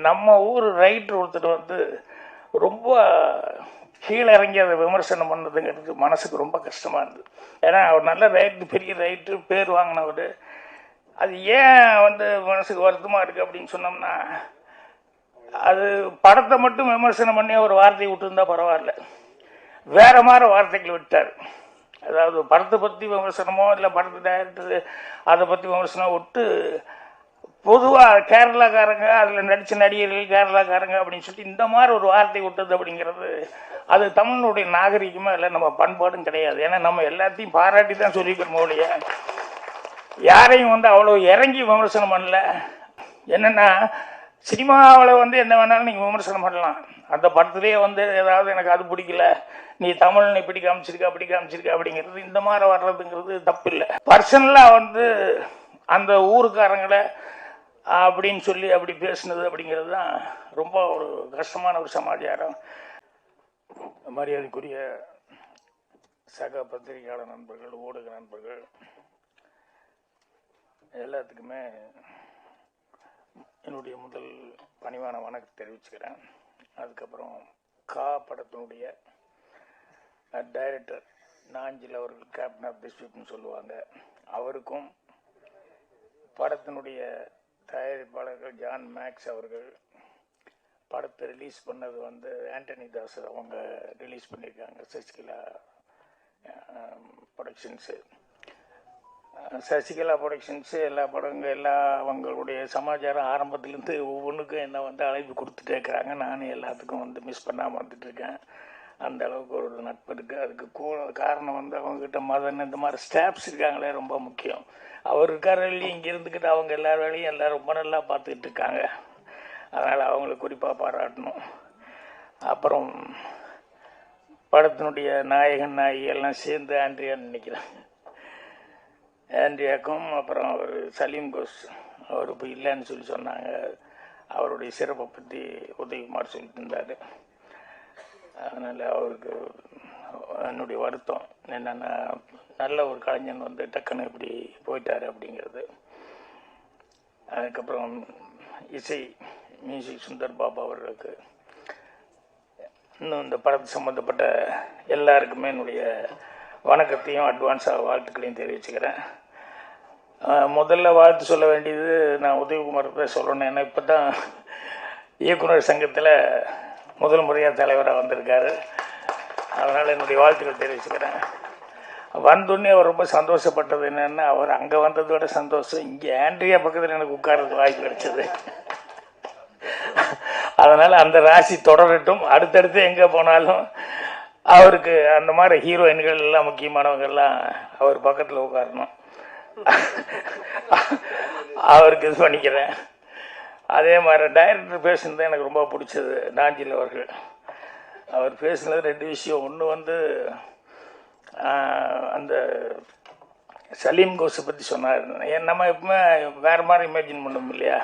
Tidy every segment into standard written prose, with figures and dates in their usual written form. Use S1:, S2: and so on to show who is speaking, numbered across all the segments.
S1: நம்ம ஊர் ரைட்டர் ஒருத்தர் வந்து ரொம்ப கீழே இறங்கி அதை விமர்சனம் பண்ணதுங்கிறது மனசுக்கு ரொம்ப கஷ்டமாக இருந்தது. ஏன்னா அவர் நல்ல ரைட்டு, பெரிய ரைட்டு, பேர் வாங்கினவர். அது ஏன் வந்து மனசுக்கு வருத்தமாக இருக்குது அப்படின்னு சொன்னோம்னா, அது படத்தை மட்டும் விமர்சனம் பண்ணி ஒரு வார்த்தையை விட்டுருந்தா பரவாயில்ல, வேற மாதிரி வார்த்தைகள் விட்டார். அதாவது படத்தை பற்றி விமர்சனமோ இல்லை படத்தை டைரக்டர் அதை பற்றி விமர்சனம் விட்டு பொதுவாக கேரளாக்காரங்க அதில் நடித்த நடிகர்கள் கேரளாக்காரங்க அப்படின்னு சொல்லிட்டு இந்த மாதிரி ஒரு வார்த்தை விட்டது அப்படிங்கிறது அது தமிழனுடைய நாகரிகமாக இல்லை, நம்ம பண்பாடும் கிடையாது. ஏன்னா நம்ம எல்லாத்தையும் பாராட்டி தான் சொல்லிக்கிறோம் ஒழிய யாரையும் வந்து அவ்வளோ இறங்கி விமர்சனம் பண்ணல. என்னென்னா சினிமாவில் வந்து என்ன வேணாலும் நீங்கள் விமர்சனம் பண்ணலாம், அந்த படத்துலேயே வந்து ஏதாவது எனக்கு அது பிடிக்கல, நீ தமிழனை இப்படி காமிச்சிருக்க அப்படி காமிச்சிருக்க அப்படிங்கிறது இந்த மாதிரி வர்றதுங்கிறது தப்பு இல்லை. பர்சனலாக வந்து அந்த ஊருக்காரங்களை அப்படின்னு சொல்லி அப்படி பேசுனது அப்படிங்கிறது தான் ரொம்ப ஒரு கஷ்டமான ஒரு சமாச்சாரம். மரியாதைக்குரிய சக பத்திரிகையாளர் நண்பர்கள், ஊடக நண்பர்கள் எல்லாத்துக்குமே என்னுடைய முதல் பணிவான வணக்கம் தெரிவிச்சுக்கிறேன். அதுக்கப்புறம் படத்தினுடைய டைரக்டர் நாஞ்சில் அவர்கள், கேப்டன் ஆஃப் தி ஷிப்னு சொல்லுவாங்க, அவருக்கும் படத்தினுடைய தயாரிப்பாளர்கள் ஜான் மேக்ஸ் அவர்கள், படத்தை ரிலீஸ் பண்ணது வந்து ஆண்டனி தாஸ் அவங்க ரிலீஸ் பண்ணியிருக்காங்க, சசிகலா ப்ரொடக்ஷன்ஸு. சசிகலா ப்ரொடக்ஷன்ஸு எல்லா படங்கள் எல்லா அவங்களுடைய சமாச்சாரம் ஆரம்பத்துலேருந்து ஒவ்வொன்றுக்கும் என்ன வந்து அழைப்பு கொடுத்துட்டே இருக்கிறாங்க. நானும் எல்லாத்துக்கும் வந்து மிஸ் பண்ணாமல் வந்துட்டுருக்கேன். அந்த அளவுக்கு ஒரு நட்பு இருக்குது. அதுக்கு காரணம் வந்து அவங்ககிட்ட மதன் இந்த மாதிரி ஸ்டாஃப்ஸ் இருக்காங்களே ரொம்ப முக்கியம். அவர் இருக்கார் இல்லையும் இங்கே இருந்துக்கிட்டு அவங்க எல்லா வேலையும் எல்லாம் ரொம்ப நல்லா பார்த்துக்கிட்டு இருக்காங்க. அதனால் அவங்கள குறிப்பாக பாராட்டணும். அப்புறம் படத்தினுடைய நாயகன் நாயகி எல்லாம் சேர்ந்து ஆண்ட்ரியான்னு நினைக்கிறேன். ஆண்ட்ரியாக்கும் அப்புறம் அவர் சலீம் கோஸ் அவர் இப்போ இல்லைன்னு சொல்லி சொன்னாங்க. அவருடைய சிறப்பை பற்றி உதயகுமார் சொல்லிட்டு இருந்தார். அதனால் அவருக்கு என்னுடைய வருத்தம் என்னென்னா, நல்ல ஒரு கலைஞன் வந்து டக்குன்னு இப்படி போயிட்டார் அப்படிங்கிறது. அதுக்கப்புறம் இசை மியூசிக் சுந்தர் பாபா அவர்களுக்கு, இன்னும் இந்த படத்து சம்மந்தப்பட்ட எல்லாருக்குமே என்னுடைய வணக்கத்தையும் அட்வான்ஸாக வாழ்த்துக்களையும் தெரிவிச்சுக்கிறேன். முதல்ல வாழ்த்து சொல்ல வேண்டியது நான் உதயகுமார் தான் சொல்லணும். ஏன்னா இப்போ தான் இயக்குனர் சங்கத்தில் முதல் முறையாக தலைவராக வந்திருக்காரு. அதனால் என்னுடைய வாழ்த்துக்கள் தெரிவிச்சுக்கிறேன். வந்தோடனே அவர் ரொம்ப சந்தோஷப்பட்டது என்னென்னா, அவர் அங்கே வந்ததோட சந்தோஷம் இங்கே ஆண்ட்ரியா பக்கத்தில் எனக்கு உட்கார்றதுக்கு வாய்ப்பு கிடைச்சது. அதனால் அந்த ராசி தொடரட்டும். அடுத்தடுத்து எங்கே போனாலும் அவருக்கு அந்த மாதிரி ஹீரோயின்கள் எல்லாம் முக்கியமானவங்கெல்லாம் அவர் பக்கத்தில் உட்காரணும். அவருக்கு இது பண்ணிக்கிறேன். அதே மாதிரி டைரக்டர் பேசுனது எனக்கு ரொம்ப பிடிச்சது. நாஞ்சில் அவர்கள் அவர் பேசுனது ரெண்டு விஷயம். ஒன்று வந்து அந்த சலீம் கோஸை பற்றி சொன்னார். நம்ம எப்பவுமே வேறு மாதிரி இமேஜின் பண்ணோம் இல்லையா,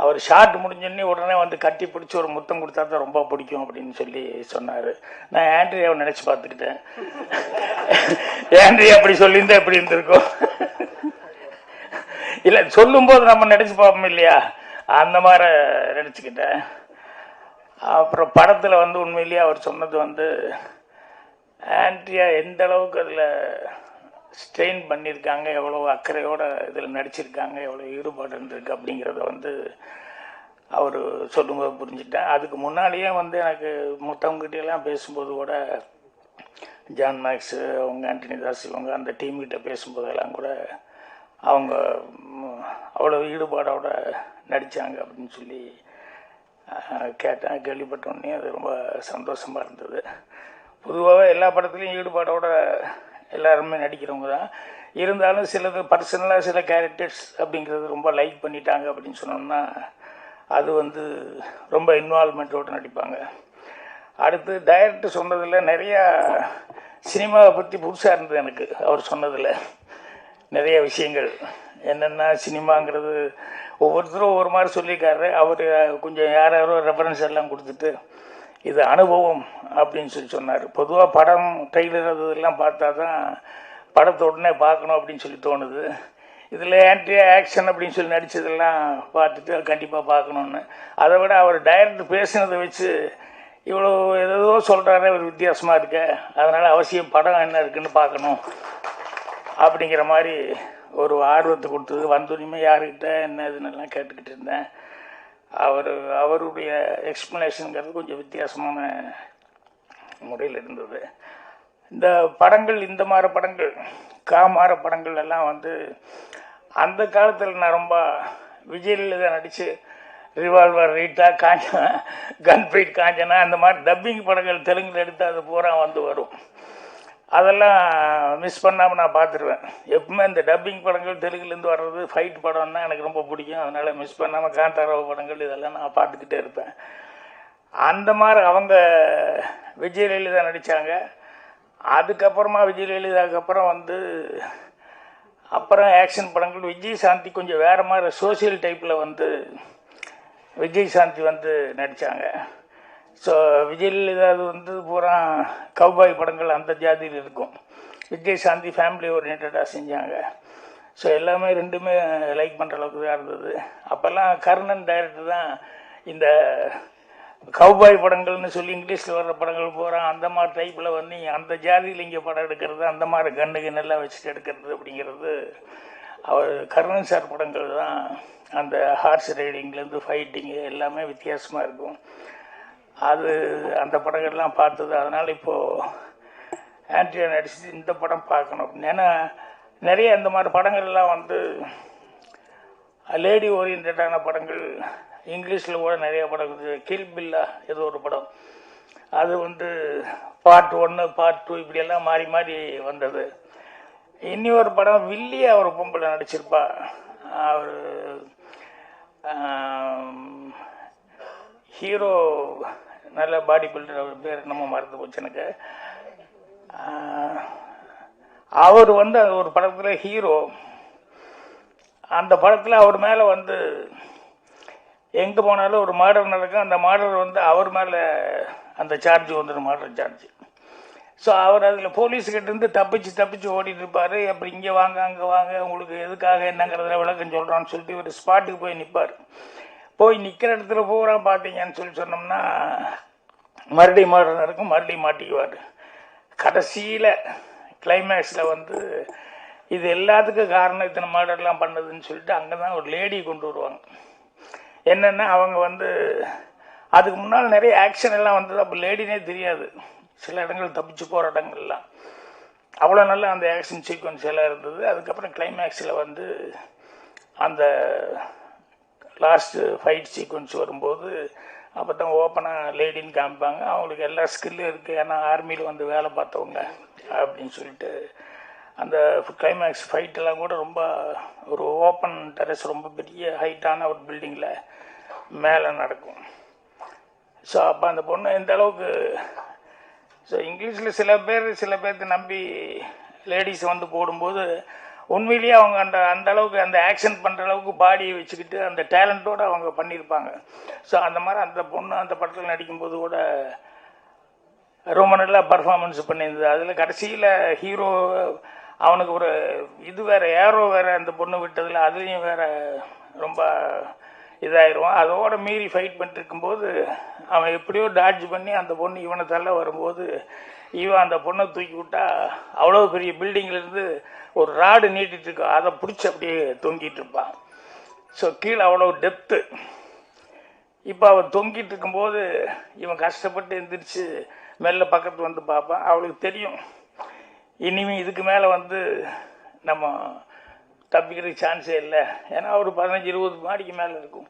S1: அவர் ஷார்ட் முடிஞ்சோடனே உடனே வந்து கட்டி பிடிச்சி ஒரு முத்தம் கொடுத்தா தான் ரொம்ப பிடிக்கும் அப்படின்னு சொல்லி சொன்னார். நான் ஆண்ட்ரியாவை நினச்சி பார்த்துக்கிட்டேன். ஆண்ட்ரியா அப்படி சொல்லியிருந்தா எப்படி இருந்திருக்கும் இல்லை, சொல்லும்போது நம்ம நினச்சி பார்ப்போம் இல்லையா, அந்த மாதிரி நினச்சிக்கிட்டேன். அப்புறம் படத்தில் வந்து உண்மையிலேயே அவர் சொன்னது வந்து ஆண்ட்ரியா எந்த அளவுக்கு அதில் ஸ்ட்ரெயின் பண்ணியிருக்காங்க, எவ்வளோ அக்கறையோடு இதில் நடிச்சிருக்காங்க, எவ்வளோ ஈடுபாடு இருந்திருக்கு அப்படிங்கிறத வந்து அவர் சொல்லும்போது புரிஞ்சுட்டேன். அதுக்கு முன்னாடியே வந்து எனக்கு மற்றவங்ககிட்டலாம் பேசும்போது கூட ஜான் மேக்ஸு அவங்க ஆண்டனி தாஸ் இவங்க அந்த டீம்கிட்ட பேசும்போதெல்லாம் கூட அவங்க அவ்வளோ ஈடுபாடோடு நடித்தாங்க அப்படின்னு சொல்லி கேட்டேன். கேள்விப்பட்டோடனே அது ரொம்ப சந்தோஷமாக இருந்தது. பொதுவாகவே எல்லா படத்துலையும் ஈடுபாடோடு எல்லாருமே நடிக்கிறவங்க தான். இருந்தாலும் சிலது பர்சனலாக சில கேரக்டர்ஸ் அப்படிங்கிறது ரொம்ப லைக் பண்ணிட்டாங்க அப்படின்னு சொன்னோம்னா அது வந்து ரொம்ப இன்வால்மெண்ட்டோடு நடிப்பாங்க. அடுத்து டைரக்டர் சொன்னதில் நிறையா சினிமாவை பற்றி புதுசாக இருந்தது எனக்கு. அவர் சொன்னதில் நிறைய விஷயங்கள் என்னென்னா, சினிமாங்கிறது ஒவ்வொருத்தரும் ஒவ்வொரு மாதிரி சொல்லியிருக்காரு. அவர் கொஞ்சம் யாரோ ரெஃபரன்ஸ் எல்லாம் கொடுத்துட்டு இது அனுபவம் அப்படின்னு சொல்லி சொன்னார். பொதுவாக படம் ட்ரெய்லர் அதெல்லாம் பார்த்தா தான் படத்தை உடனே பார்க்கணும் அப்படின்னு சொல்லி தோணுது. இதில் ஆன்ட்ரியா ஆக்ஷன் அப்படின்னு சொல்லி நடித்ததெல்லாம் பார்த்துட்டு கண்டிப்பாக பார்க்கணுன்னு. அதை விட அவர் டைரக்டர் பேசினதை வச்சு இவ்வளோ ஏதோ சொல்கிறாரு, ஒரு வித்தியாசமாக இருக்க, அதனால் அவசியம் படம் என்ன இருக்குன்னு பார்க்கணும் அப்படிங்கிற மாதிரி ஒரு ஆர்வத்தை கொடுத்தது. வந்தோடனே யாருக்கிட்ட என்ன இதுன்னெல்லாம் கேட்டுக்கிட்டு இருந்தேன். அவருடைய எக்ஸ்ப்ளனேஷனுங்கிறது கொஞ்சம் வித்தியாசமான முறையில் இருந்தது. இந்த படங்கள், இந்த மாதிரி படங்கள், காமார படங்கள் எல்லாம் வந்து அந்த காலத்தில் நான் ரொம்ப விஜயில் தான் நடித்து revolver, Rita, Kanchana, confide Kanchana, அந்த மாதிரி டப்பிங் படங்கள் தெலுங்கில் எடுத்து அது பூரா வந்து வரும். அதெல்லாம் மிஸ் பண்ணாமல் நான் பார்த்துருவேன். எப்பவுமே இந்த டப்பிங் படங்கள் தெலுங்குலேருந்து வர்றது ஃபைட் படம்னா எனக்கு ரொம்ப பிடிக்கும். அதனால் மிஸ் பண்ணாமல் காந்தாராவ படங்கள் இதெல்லாம் நான் பார்த்துக்கிட்டே இருப்பேன். அந்த மாதிரி அவங்க விஜய் ஜெயலலிதா நடித்தாங்க. அதுக்கப்புறமா விஜய் ஜெயலலிதாவுக்கு அப்புறம் வந்து அப்புறம் ஆக்ஷன் படங்கள் விஜய் சாந்தி கொஞ்சம் வேறு மாதிரி சோசியல் டைப்பில் வந்து விஜய் சாந்தி வந்து நடித்தாங்க. ஸோ விஜய் ஜெயலலிதா வந்து பூரா கவ்பாய் படங்கள் அந்த ஜாதியில் இருக்கும். விஜய் சாந்தி ஃபேமிலி ஓரியன்டாக செஞ்சாங்க. ஸோ எல்லாமே ரெண்டுமே லைக் பண்ணுற அளவுக்கு தான் இருந்தது. அப்போல்லாம் கர்ணன் டைரக்டர் தான் இந்த கவ்பாய் படங்கள்னு சொல்லி இங்கிலீஷில் வர்ற படங்கள் பூரா அந்த மாதிரி டைப்பில் வந்து அந்த ஜாதியில் இங்கே படம் எடுக்கிறது, அந்த மாதிரி கண்ணுக்கு நல்லா வச்சுட்டு எடுக்கிறது அப்படிங்கிறது அவர் கர்ணன் சார் படங்கள் தான். அந்த ஹார்ஸ் ரைடிங்லேருந்து ஃபைட்டிங்கு எல்லாமே வித்தியாசமாக இருக்கும். அது அந்த படங்கள்லாம் பார்த்தது. அதனால் இப்போது ஆண்ட்ரியா நடிச்சு இந்த படம் பார்க்கணும். ஏன்னா நிறைய இந்த மாதிரி படங்கள்லாம் வந்து லேடி ஓரியன்டான படங்கள் இங்கிலீஷில் கூட நிறைய படம் இருக்குது. கில் பில்லா ஏதோ ஒரு படம், அது வந்து பார்ட் 1 பார்ட் 2 இப்படியெல்லாம் மாறி மாறி வந்தது. இனி ஒரு படம் வில்லியா ஒரு பொம்பளை நடிச்சிருப்பா. அவர் ஹீரோ நல்ல பாடி பில்டர், அவர் பேர் நம்ம மறந்து போச்சு எனக்கு. அவர் வந்து அது ஒரு படத்தில் ஹீரோ. அந்த படத்தில் அவர் மேலே வந்து எங்கே போனாலும் ஒரு மர்டர் நடக்கும். அந்த மர்டர் வந்து அவர் மேலே அந்த சார்ஜ் வந்துடும், மர்டர் சார்ஜ். ஸோ அவர் அதில் போலீஸ்கிட்டேருந்து தப்பிச்சு ஓடிட்டு இருப்பார். அப்புறம் இங்கே வாங்க அங்கே வாங்க, உங்களுக்கு எதுக்காக என்னங்கிறதுல விளக்கம் சொல்கிறான்னு சொல்லிட்டு ஒரு ஸ்பாட்டுக்கு போய் நிற்பார். போய் நிற்கிற இடத்துல பூரா பார்த்தீங்கன்னு சொல்லி சொன்னோம்னா மறுபடியும் மர்டர் நடக்கும், மறுபடியும் மாட்டிக்குவார். கடைசியில் கிளைமேக்ஸில் வந்து இது எல்லாத்துக்கும் காரணம் இத்தனை மர்டர்லாம் பண்ணதுன்னு சொல்லிட்டு அங்கே தான் ஒரு லேடி கொண்டு வருவாங்க. என்னென்னா அவங்க வந்து அதுக்கு முன்னால் நிறைய ஆக்ஷன் எல்லாம் வந்தது. அப்போ லேடினே தெரியாது. சில இடங்கள் தப்பிச்சு போகிற இடங்கள்லாம் அவ்வளோ நல்லா அந்த ஆக்ஷன் சீக்வன்ஸ் எல்லாம் இருந்தது. அதுக்கப்புறம் கிளைமேக்ஸில் வந்து அந்த லாஸ்ட்டு ஃபைட் சீக்வன்ஸ் வரும்போது அப்போ தான் ஓப்பனாக லேடின்னு காமிப்பாங்க. அவங்களுக்கு எல்லா ஸ்கில்லும் இருக்குது, ஏன்னா ஆர்மியில் வந்து வேலை பார்த்தவங்க அப்படின்னு சொல்லிட்டு. அந்த கிளைமேக்ஸ் ஃபைட்டெல்லாம் கூட ரொம்ப ஒரு ஓப்பன் டெரஸ், ரொம்ப பெரிய ஹைட்டான ஒரு பில்டிங்கில் மேலே நடக்கும். ஸோ அப்போ அந்த பொண்ணு எந்த அளவுக்கு, ஸோ இங்கிலீஷில் சில பேர்த்து நம்பி லேடிஸை வந்து போடும்போது உண்மையிலேயே அவங்க அந்த அளவுக்கு அந்த ஆக்ஷன் பண்ணுற அளவுக்கு பாடியை வச்சுக்கிட்டு அந்த டேலண்ட்டோடு அவங்க பண்ணியிருப்பாங்க. ஸோ அந்த மாதிரி அந்த பொண்ணு அந்த படத்தில் நடிக்கும்போது கூட ரொம்ப நல்லா பர்ஃபார்மன்ஸ் பண்ணியிருந்தது. அதில் கடைசியில் ஹீரோ அவனுக்கு ஒரு இது வேறு, ஏரோ வேறு அந்த பொண்ணு விட்டதில் அதுலேயும் வேறு ரொம்ப இதாகிடுவான். அதோட மீறி ஃபைட் பண்ணிட்டு இருக்கும்போது அவன் எப்படியோ டாட்ஜ் பண்ணி அந்த பொண்ணு இவனை தள்ள வரும்போது இவன் அந்த பொண்ணை தூக்கி விட்டா அவ்வளோ பெரிய பில்டிங்லேருந்து ஒரு ராடு நீட்டிட்டு இருக்கோம், அதை பிடிச்சி அப்படியே தொங்கிட்டு இருப்பான். ஸோ கீழே அவ்வளோ டெப்த்து. இப்போ அவன் தொங்கிட்டு இருக்கும்போது இவன் கஷ்டப்பட்டு எந்திரிச்சு மெல்ல பக்கத்து வந்து பார்ப்பான். அவளுக்கு தெரியும் இனிமே இதுக்கு மேலே வந்து நம்ம தப்பிக்கிறதுக்கு சான்ஸே இல்லை. ஏன்னா ஒரு 15-20 மாடிக்கு மேலே இருக்கும்.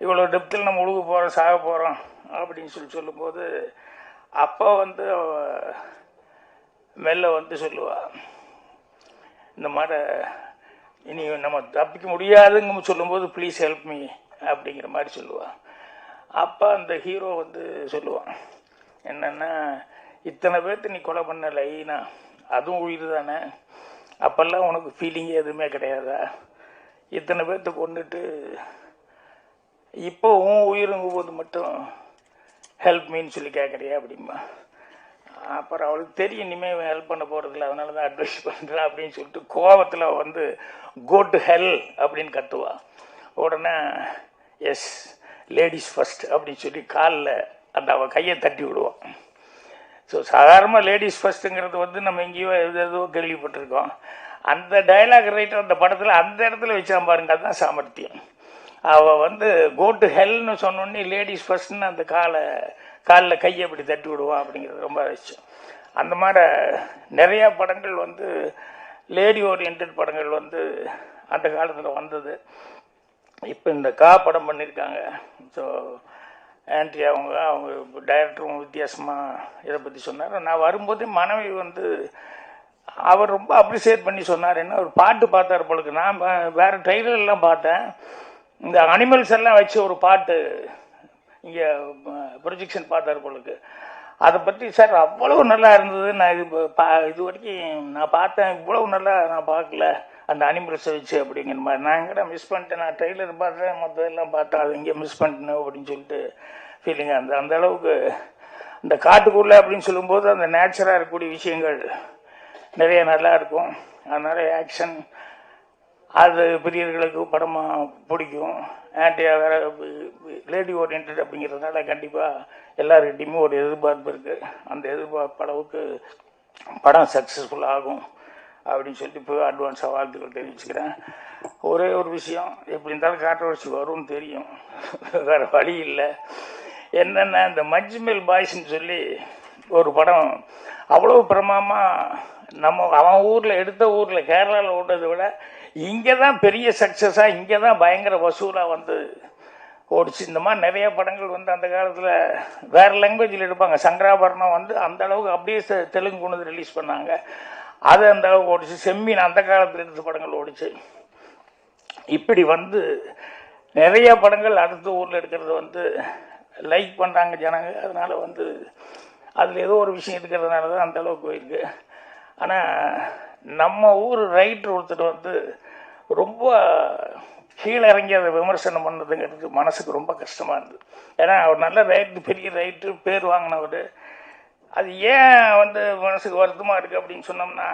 S1: இவ்வளோ டெப்த்தில் நம்ம உழுக போகிறோம், சாக போகிறோம் அப்படின்னு சொல்லும்போது அப்போ வந்து மெல்ல வந்து சொல்லுவாள், இந்த மாதிரி இனி நம்ம தப்பிக்க முடியாதுங்க சொல்லும்போது ப்ளீஸ் ஹெல்ப் மீ அப்படிங்கிற மாதிரி சொல்லுவாள். அப்போ அந்த ஹீரோ வந்து சொல்லுவான் என்னென்னா, இத்தனை பேர்த்து நீ கொலை பண்ண லைனா, அதுவும் உயிர் தானே, அப்போல்லாம் உனக்கு ஃபீலிங்கே எதுவுமே கிடையாதா? இத்தனை பேர்த்த கொண்டுட்டு இப்போ உன் உயிருங்கும் போது மட்டும் ஹெல்ப் மீன்னு சொல்லி கேட்குறியா அப்படிமா? அப்புறம் அவளுக்கு தெரியும் இனிமேல் ஹெல்ப் பண்ண போகிறதில்ல, அதனால தான் அட்வைஸ் பண்ணுறேன் அப்படின்னு சொல்லிட்டு கோவத்தில் வந்து கோ டு ஹெல் அப்படின்னு கத்துவா. உடனே எஸ் லேடிஸ் ஃபர்ஸ்ட் அப்படின்னு சொல்லி காலில் அந்த அவள் கையை தட்டி விடுவான். ஸோ சாதாரணமாக லேடிஸ் ஃபர்ஸ்ட்டுங்கிறது வந்து நம்ம எங்கேயோ ஏதோ கேள்விப்பட்டிருக்கோம். அந்த டைலாக் ரைட்டர் அந்த படத்தில் அந்த இடத்துல வச்சான் பாருங்க, அதுதான் சாமர்த்தியம். அவள் வந்து கோ டு ஹெல்னு சொன்னோடனே லேடிஸ் ஃபர்ஸ்ட்னு அந்த காலில் கையை அப்படி தட்டி விடுவான் அப்படிங்கிறது ரொம்ப விஷயம். அந்த மாதிரி நிறையா படங்கள் வந்து லேடி ஓரியன்ட் படங்கள் வந்து அந்த காலத்தில் வந்தது. இப்போ இந்த படம் பண்ணியிருக்காங்க. ஸோ ஆண்ட்ரி அவங்க டைரக்டரும் வித்தியாசமாக இதை பற்றி சொன்னார். நான் வரும்போது மனைவி வந்து அவர் ரொம்ப அப்ரிசியேட் பண்ணி சொன்னார். என்ன ஒரு பாட்டு பார்த்தார் பொழுது, நான் வேறு ட்ரெய்லர்லாம் பார்த்தேன். இந்த அனிமல்ஸ் எல்லாம் வச்சு ஒரு பாட்டு இங்கே ப்ரொஜெக்ஷன் பார்த்தார் பொழுது, அதை பற்றி சார் அவ்வளவு நல்லா இருந்தது. நான் இது வரைக்கும் நான் பார்த்தேன், இவ்வளவு நல்லா நான் பார்க்கல அந்த அனிமல்ஸை வச்சு அப்படிங்கிற மாதிரி. நான் எங்கடா மிஸ் பண்ணிட்டேன், நான் ட்ரெய்லர் பார்த்தேன், மற்றதெல்லாம் பார்த்தேன், அது இங்கே மிஸ் பண்ணிட்டேன் அப்படின்னு சொல்லிட்டு ஃபீலிங். அந்த அளவுக்கு இந்த காட்டுக்குள்ளே அப்படின்னு சொல்லும்போது அந்த நேச்சராக இருக்கக்கூடிய விஷயங்கள் நிறைய நல்லா இருக்கும். அதனால் ஆக்ஷன் அது பெரியவர்களுக்கு படமாக பிடிக்கும். ஆன்டியா வேற லேடி ஓரியன்ட் அப்படிங்கிறதுனால கண்டிப்பாக எல்லாருக்கிட்டையுமே ஒரு எதிர்பார்ப்பு இருக்குது. அந்த எதிர்பார்ப்பு அளவுக்கு படம் சக்ஸஸ்ஃபுல் ஆகும் அப்படின்னு சொல்லிட்டு இப்போ அட்வான்ஸாக வாழ்த்துக்கள் தெரிவிச்சுக்கிறேன். ஒரே ஒரு விஷயம், எப்படி இருந்தாலும் கான்ட்ரோவர்சி வரும்னு தெரியும், வேறு வழி இல்லை. என்னென்னா இந்த மஞ்சுமேல் பாய்ஸ்ன்னு சொல்லி ஒரு படம் அவ்வளோ பிரமாதமாக அவன் ஊரில் எடுத்த ஊரில் கேரளாவில் ஓடுறதை விட இங்கே தான் பெரிய சக்ஸஸாக, இங்கே தான் பயங்கர வசூலாக வந்து ஓடிச்சு. இந்த மாதிரி நிறைய படங்கள் வந்து அந்த காலத்தில் வேறு லாங்குவேஜில் எடுப்பாங்க. சங்கராபரணம் வந்து அந்த அளவுக்கு அப்படியே தெலுங்கு கொண்டு ரிலீஸ் பண்ணாங்க, அது அந்த அளவுக்கு ஓடிச்சு. செம்மீன் அந்த காலத்தில் எடுத்த படங்கள் ஓடிச்சு. இப்படி வந்து நிறைய படங்கள் அடுத்த ஊரில் எடுக்கிறது வந்து லைக் பண்ணுறாங்க ஜனங்க. அதனால் வந்து அதில் ஏதோ ஒரு விஷயம் இருக்கிறதுனால தான் அந்த அளவுக்கு போயிருக்கு. ஆனால் நம்ம ஊர் ரைட்டர் ஒருத்தர் வந்து ரொம்ப கீழே இறங்கி அதை விமர்சனம் பண்ணதுங்கிறது மனசுக்கு ரொம்ப கஷ்டமாக இருந்தது. ஏன்னா அவர் நல்ல ரைட்டு, பெரிய ரைட்டு, பேர் வாங்கினவர். அது ஏன் வந்து மனசுக்கு வருத்தமாக இருக்குது அப்படின்னு சொன்னோம்னா,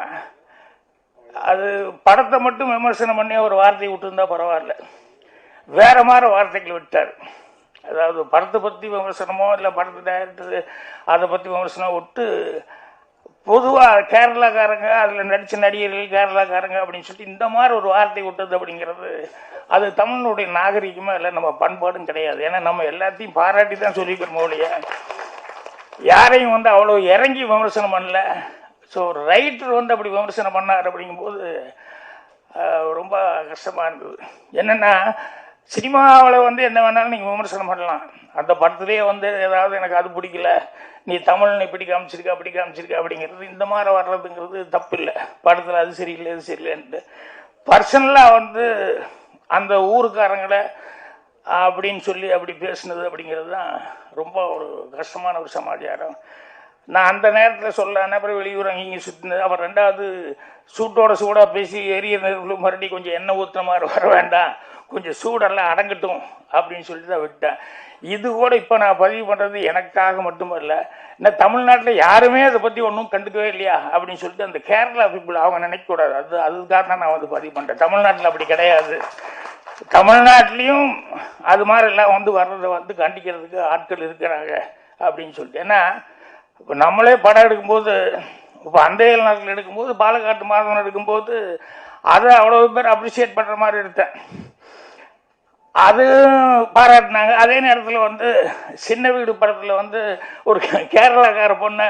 S1: அது படத்தை மட்டும் விமர்சனம் பண்ணி ஒரு வார்த்தையை விட்டுருந்தா பரவாயில்ல, வேறு மாதிரி வார்த்தைகள் விட்டார். அதாவது படத்தை பற்றி விமர்சனமோ இல்லை படத்தை டைரக்டர் அதை பற்றி விமர்சனம் விட்டு பொதுவாக கேரளாக்காரங்க அதில் நடித்த நடிகர்கள் கேரளாக்காரங்க அப்படின்னு சொல்லிட்டு இந்த மாதிரி ஒரு வார்த்தை விட்டது அப்படிங்கிறது அது தமிழனுடைய நாகரிகமாக இல்லை, நம்ம பண்பாடும் கிடையாது. ஏன்னா நம்ம எல்லாத்தையும் பாராட்டி தான் சொல்லிக்கிறோம் ஒழிய யாரையும் வந்து அவ்வளோ இறங்கி விமர்சனம் பண்ணல. ஸோ ஒரு ரைட்டர் வந்து அப்படி விமர்சனம் பண்ணார் அப்படிங்கும்போது ரொம்ப கஷ்டமாக இருந்தது. என்னென்னா சினிமாவில் வந்து என்ன வேணாலும் நீங்கள் விமர்சனம் பண்ணலாம். அந்த படத்துலேயே வந்து ஏதாவது எனக்கு அது பிடிக்கல, நீ தமிழ்னு இப்படி காமிச்சிருக்க அப்படி காமிச்சிருக்க அப்படிங்கிறது இந்த மாதிரி வர்றதுங்கிறது தப்பு இல்லை. படத்தில் அது சரியில்லை இது சரியில்லைன்ட்டு பர்சனலாக வந்து அந்த ஊருக்காரங்களை அப்படின்னு சொல்லி அப்படி பேசுனது அப்படிங்கிறது தான் ரொம்ப ஒரு கஷ்டமான ஒரு சமாச்சாரம். நான் அந்த நேரத்தில் சொல்லலான்னு அப்புறம் வெளியூர் அங்கேயும் சுற்றினது. அப்புறம் ரெண்டாவது சூட்டோட சூடாக பேசி எரிய நெருப்பில் மறுபடியும் கொஞ்சம் எண்ணெய் ஊற்றுற மாதிரி வர வேண்டாம், கொஞ்சம் சூடெல்லாம் அடங்கட்டும் அப்படின்னு சொல்லிட்டு தான் விட்டேன். இது கூட இப்போ நான் பதிவு பண்ணுறது எனக்காக மட்டுமல்ல, இந்த தமிழ்நாட்டில் யாருமே அதை பற்றி ஒன்றும் கண்டுக்கவே இல்லையா அப்படின்னு சொல்லிட்டு அந்த கேரளா பீப்புள் அவங்க நினைக்கக்கூடாது. அதுக்காக தான் நான் வந்து பதிவு பண்ணுறேன். தமிழ்நாட்டில் அப்படி கிடையாது. தமிழ்நாட்டிலையும் அது மாதிரிலாம் வந்து வர்றதை வந்து கண்டிக்கிறதுக்கு ஆட்கள் இருக்கிறாங்க அப்படின்னு சொல்லிட்டு. ஏன்னா இப்போ நம்மளே படம் எடுக்கும்போது, இப்போ அந்தையல் நாட்டில் எடுக்கும்போது, பாலக்காட்டு மாதவன் எடுக்கும்போது அதை அவ்வளோ பேர் அப்ரிஷியேட் பண்ணுற மாதிரி எடுத்தேன், அது பாராட்டினாங்க. அதே நேரத்தில் வந்து சின்ன வீடு படத்தில் வந்து ஒரு கேரளாக்கார பொண்ணை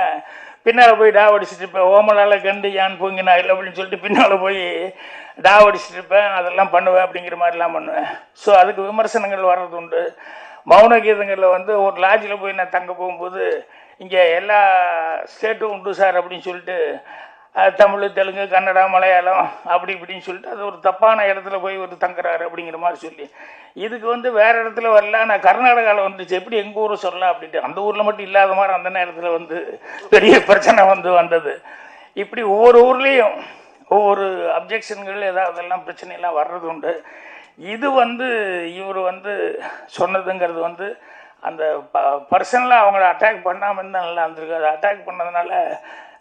S1: பின்னால் போய் டாவடிச்சுட்டு இருப்பேன், ஓமலால் கண்டு யான் பொங்கினா இல்லை அப்படின்னு சொல்லிட்டு பின்னால் போய் டாவடிச்சுட்டு இருப்பேன், அதெல்லாம் பண்ணுவேன் அப்படிங்கிற மாதிரிலாம் பண்ணுவேன். ஸோ அதுக்கு விமர்சனங்கள் வர்றது உண்டு. மௌன கீதங்களில் வந்து ஒரு லாட்ஜில் போய் நான் தங்க போகும்போது இங்கே எல்லா ஸ்டேட்டும் உண்டு சார் அப்படின்னு சொல்லிட்டு தமிழ், தெலுங்கு, கன்னடா, மலையாளம் அப்படி இப்படின்னு சொல்லிட்டு அது ஒரு தப்பான இடத்துல போய் ஒரு தங்குறாரு அப்படிங்கிற மாதிரி சொல்லி இதுக்கு வந்து வேறு இடத்துல வரல. நான் கர்நாடகாவில் வந்துச்சு, எப்படி எங்கள் ஊரை சொல்லலாம் அப்படின்ட்டு அந்த ஊரில் மட்டும் இல்லாத மாதிரி அந்த நேரத்தில் வந்து பெரிய பிரச்சனை வந்தது. இப்படி ஒவ்வொரு ஊர்லேயும் ஒவ்வொரு அப்ஜெக்ஷன்கள் ஏதாவதெல்லாம் பிரச்சனையெல்லாம் வர்றது உண்டு. இது வந்து இவர் வந்து சொன்னதுங்கிறது வந்து அந்த பர்சனலாக அவங்கள அட்டாக் பண்ணாமல் இருந்தால் நல்லா இருந்திருக்கு. அதை அட்டாக் பண்ணதுனால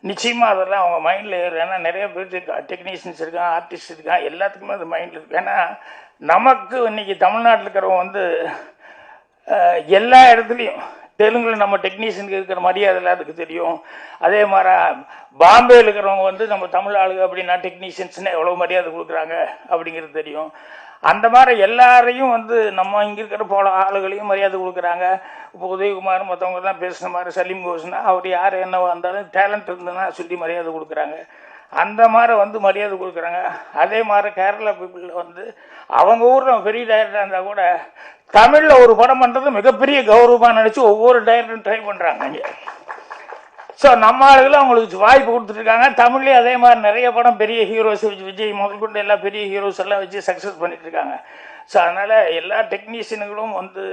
S1: நிச்சயமாக அதெல்லாம் அவங்க மைண்டில் ஏறும். ஏன்னா நிறைய பேர் டெக்னீஷியன்ஸ் இருக்கான், ஆர்டிஸ்ட் இருக்கான், எல்லாத்துக்குமே அது மைண்டில் இருக்குது. ஏன்னா நமக்கு இன்றைக்கி தமிழ்நாட்டில் இருக்கிறவங்க வந்து எல்லா இடத்துலையும் தெலுங்கில் நம்ம டெக்னீஷியனுக்கு இருக்கிற மரியாதை அதுக்கு தெரியும். அதே மாதிரி பாம்பேயில் இருக்கிறவங்க வந்து நம்ம தமிழ் ஆளுங்க அப்படின்னா டெக்னீஷியன்ஸ்னு எவ்வளோ மரியாதை கொடுக்குறாங்க அப்படிங்கிறது தெரியும். அந்த மாதிரி எல்லாரையும் வந்து நம்ம இங்கே இருக்கிற போல ஆளுகளையும் மரியாதை கொடுக்குறாங்க. இப்போ உதயகுமார் மற்றவங்கலாம் பேசுன மாதிரி சலீம் கோஸ்னா அவர் யார் என்னவோ இருந்தாலும் டேலண்ட் இருந்ததுன்னா சொல்லி மரியாதை கொடுக்குறாங்க. அந்த மாதிரி வந்து மரியாதை கொடுக்குறாங்க. அதே மாதிரி கேரளா பீப்புளில் வந்து அவங்க ஊரில் பெரிய டைரக்டராக இருந்தால் கூட தமிழில் ஒரு படம் பண்ணுறது மிகப்பெரிய கௌரவமாக நினச்சி ஒவ்வொரு டைரக்டரும் ட்ரை பண்ணுறாங்க இங்கே. ஸோ நம்ம ஆளுகளும் அவங்களுக்கு வாய்ப்பு கொடுத்துட்ருக்காங்க. தமிழ்லேயே அதே மாதிரி நிறைய படம் பெரிய ஹீரோஸ் விஜய் முதல் கொண்டு எல்லா பெரிய ஹீரோஸ் எல்லாம் வச்சு சக்ஸஸ் பண்ணிகிட்ருக்காங்க. ஸோ அதனால் எல்லா டெக்னீஷியனுங்களும் வந்து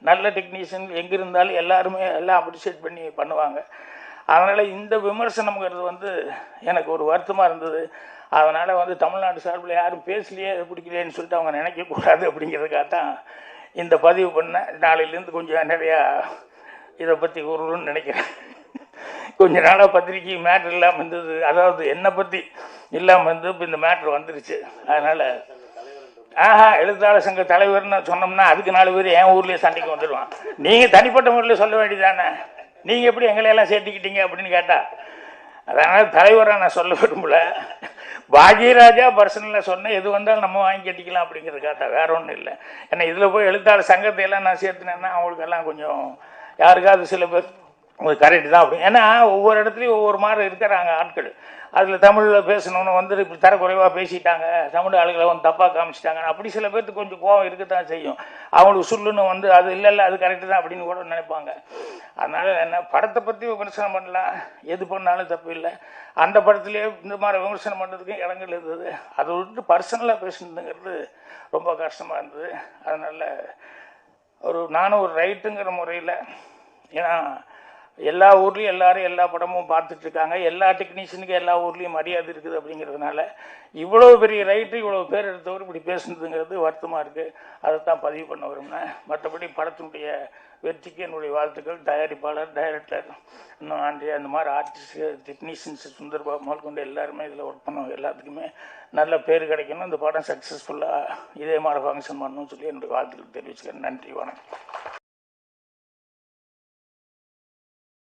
S1: நல்ல டெக்னீஷியன் எங்கே இருந்தாலும் எல்லாருமே எல்லாம் அப்ரிஷியேட் பண்ணி பண்ணுவாங்க. அதனால் இந்த விமர்சனம்ங்கிறது வந்து எனக்கு ஒரு வருத்தமாக இருந்தது. அதனால் வந்து தமிழ்நாடு சார்பில் யாரும் பேசலையே பிடிக்கலையேன்னு சொல்லிட்டு அவங்க நினைக்கக்கூடாது அப்படிங்கிறதுக்காக தான் இந்த பதிவு பண்ணேன். நாளையிலேருந்து கொஞ்சம் நிறையா இதை பற்றி கூறணும்னு நினைக்கிறேன். கொஞ்ச நாளாக பத்திரிக்கை மேட்ரு இல்லாமல் இருந்தது, அதாவது என்னை பற்றி இல்லாமல் இருந்து இப்போ இந்த மேட்ரு வந்துருச்சு. அதனால் எழுத்தாளர் சங்க தலைவர்னு சொன்னோம்னா அதுக்கு 4 பேர் என் ஊர்லேயே சண்டைக்கு வந்துடுவான். நீங்கள் தனிப்பட்ட முறையில் சொல்ல வேண்டியதானே, நீங்கள் எப்படி எங்களையெல்லாம் சேர்த்துக்கிட்டீங்க அப்படின்னு கேட்டால். அதனால் தலைவராக நான் சொல்ல விரும்பல. பாக்யராஜா பர்சனலில் சொன்னேன், எது வந்தாலும் நம்ம வாங்கி கட்டிக்கலாம் அப்படிங்கிறதுக்காக வேற ஒன்றும் இல்லை. ஏன்னா இதில் போய் எழுத்தாளர் சங்கத்தையெல்லாம் நான் சேர்த்துனேன்னா அவங்களுக்கெல்லாம் கொஞ்சம் யாருக்காவது சில பேர் உங்களுக்கு கரெக்டு தான் அப்படி. ஏன்னா ஒவ்வொரு இடத்துலையும் ஒவ்வொரு மாதிரி இருக்கிறாங்க ஆட்கள். அதில் தமிழில் பேசணுன்னு வந்து இப்படி தரக்குறைவாக பேசிட்டாங்க, தமிழ் ஆளுகளை வந்து தப்பாக காமிச்சிட்டாங்க, அப்படி சில பேர்த்துக்கு கொஞ்சம் கோவம் இருக்கத்தான் செய்யும். அவங்களுக்கு சொல்லுன்னு வந்து அது இல்லை அது கரெக்டு தான் அப்படின்னு கூட நினைப்பாங்க. அதனால் என்ன படத்தை பற்றி விமர்சனம் பண்ணலாம், எது பண்ணாலும் தப்பு இல்லை. அந்த படத்துலேயே இந்த மாதிரி விமர்சனம் பண்ணுறதுக்கும் இடங்கள் இருந்தது. அதை விட்டு பர்சனலாக பேசுனதுங்கிறது ரொம்ப கஷ்டமாக இருந்தது. அதனால் நானும் ஒரு ரைட்டுங்கிற முறையில், ஏன்னா எல்லா ஊர்லேயும் எல்லாரும் எல்லா படமும் பார்த்துட்ருக்காங்க, எல்லா டெக்னீஷியனுக்கும் எல்லா ஊர்லேயும் மரியாதை இருக்குது. அப்படிங்கிறதுனால இவ்வளோ பெரிய ரைட்டு இவ்வளோ பேர் எடுத்தவர் இப்படி பேசுனதுங்கிறது வருத்தமாக இருக்குது. அதை தான் பதிவு பண்ண விரும்பினேன். மற்றபடி படத்தினுடைய வெற்றிக்கு என்னுடைய வாழ்த்துக்கள். தயாரிப்பாளர், டைரக்டர், இன்னும் அந்த மாதிரி ஆர்டிஸ்ட், டெக்னீஷியன்ஸ், சுந்தர்பாபு முதல் கொண்டு எல்லாருமே இதில் ஒர்க் பண்ணவங்க எல்லாத்துக்குமே நல்ல பேர் கிடைக்கணும். இந்த படம் சக்ஸஸ்ஃபுல்லாக இதே மாதிரி ஃபங்க்ஷன் பண்ணணும்னு சொல்லி என்னுடைய வாழ்த்துக்கள் தெரிவிச்சுக்கிறேன். நன்றி, வணக்கம்.